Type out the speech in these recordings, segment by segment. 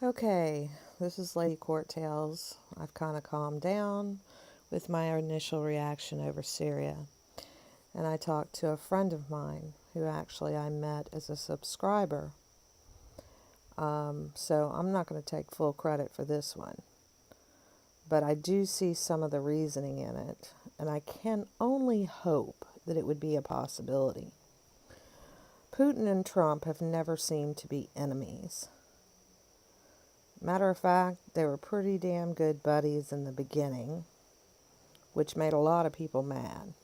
Okay, this is Lady Court Tales. I've kind of calmed down with my initial reaction over Syria. And I talked to a friend of mine who actually I met as a subscriber. So I'm not going to take full credit for this one. But I do see some of the reasoning in it. And I can only hope that it would be a possibility. Putin and Trump have never seemed to be enemies. Matter of fact, they were pretty damn good buddies in the beginning, which made a lot of people mad.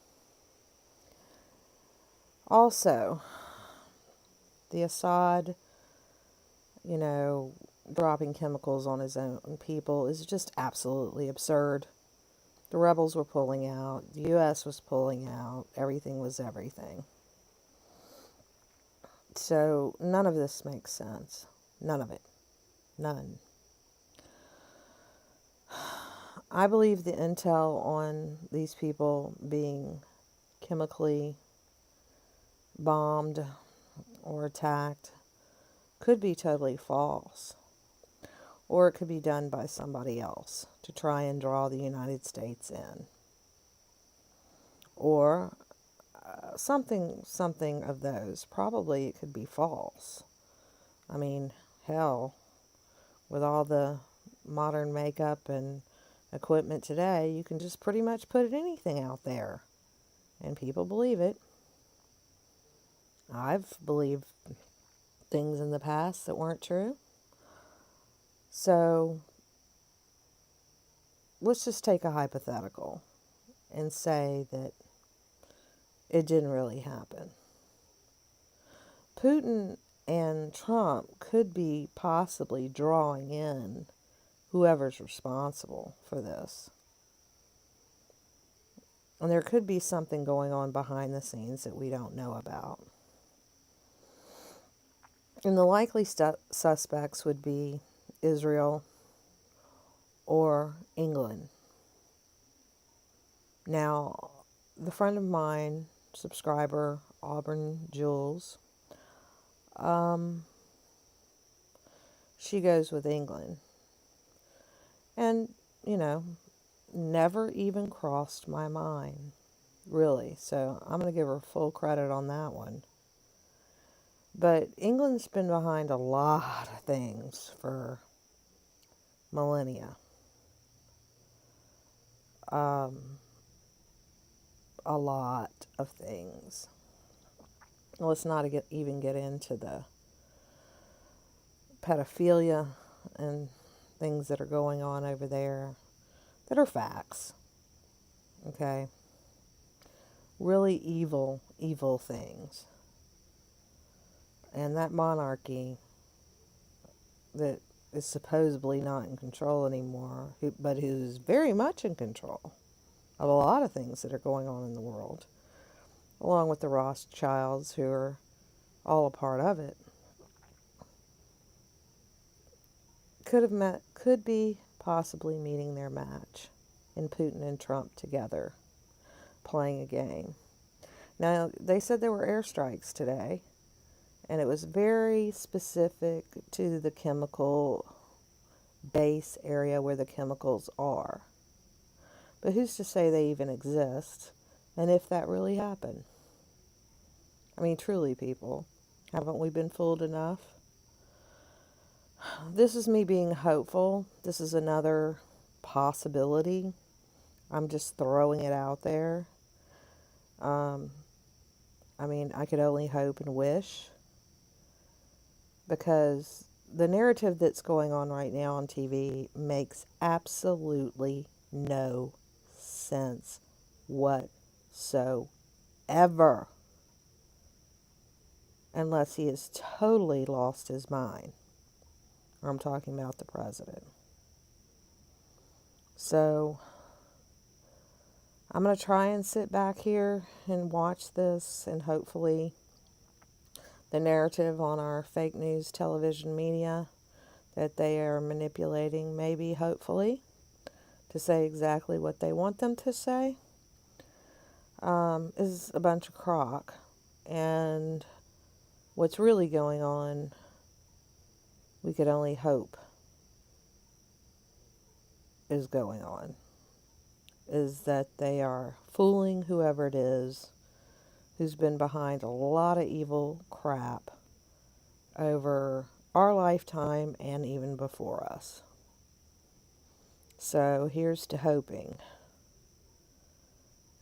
Also, the Assad, dropping chemicals on his own people is just absolutely absurd. The rebels were pulling out, the U.S. was pulling out, everything was everything. So, none of this makes sense. None of it. None. I believe the intel on these people being chemically bombed or attacked could be totally false. Or it could be done by somebody else to try and draw the United States in. Or something of those. Probably it could be false. I mean, hell, with all the modern makeup and equipment today, you can just pretty much put anything out there. And people believe it. I've believed things in the past that weren't true. So, let's just take a hypothetical and say that it didn't really happen. Putin and Trump could be possibly drawing in whoever's responsible for this. And there could be something going on behind the scenes that we don't know about. And the likely suspects would be Israel or England. Now, the friend of mine, subscriber Auburn Jules, she goes with England. And, never even crossed my mind, really. So I'm going to give her full credit on that one. But England's been behind a lot of things for millennia. A lot of things. Let's not even get into the pedophilia and things that are going on over there that are facts. Okay? Really evil, evil things. And that monarchy that is supposedly not in control anymore, but who's very much in control of a lot of things that are going on in the world, along with the Rothschilds, who are all a part of it, could be possibly meeting their match in Putin and Trump together, playing a game. Now, they said there were airstrikes today, and it was very specific to the chemical base area where the chemicals are. But who's to say they even exist, and if that really happened? I mean, truly, people, haven't we been fooled enough? This is me being hopeful. This is another possibility. I'm just throwing it out there. I could only hope and wish, because the narrative that's going on right now on TV makes absolutely no sense whatsoever, unless he has totally lost his mind. I'm talking about the president. So, I'm going to try and sit back here and watch this, and hopefully the narrative on our fake news television media that they are manipulating, maybe, hopefully, to say exactly what they want them to say, is a bunch of crock. And what's really going on, we could only hope is going on, is that they are fooling whoever it is who's been behind a lot of evil crap over our lifetime and even before us. So here's to hoping.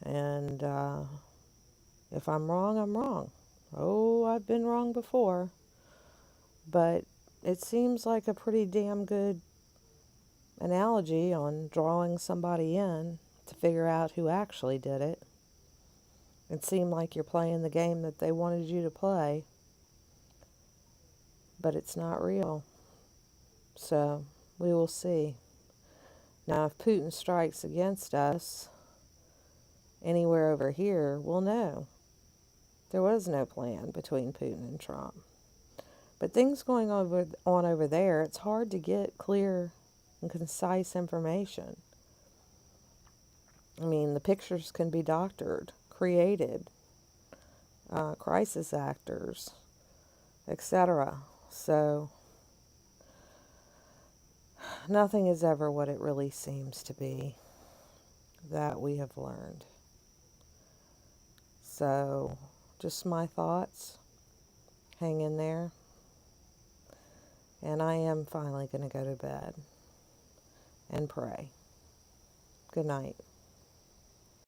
And if I'm wrong, I'm wrong. Oh, I've been wrong before. But it seems like a pretty damn good analogy on drawing somebody in to figure out who actually did it. It seemed like you're playing the game that they wanted you to play, but it's not real. So we will see. Now, if Putin strikes against us anywhere over here, we'll know. There was no plan between Putin and Trump. But things going on over there, it's hard to get clear and concise information. I mean, the pictures can be doctored, created, crisis actors, etc. So, nothing is ever what it really seems to be. That we have learned. So, just my thoughts. Hang in there. And I am finally going to go to bed and pray. Good night.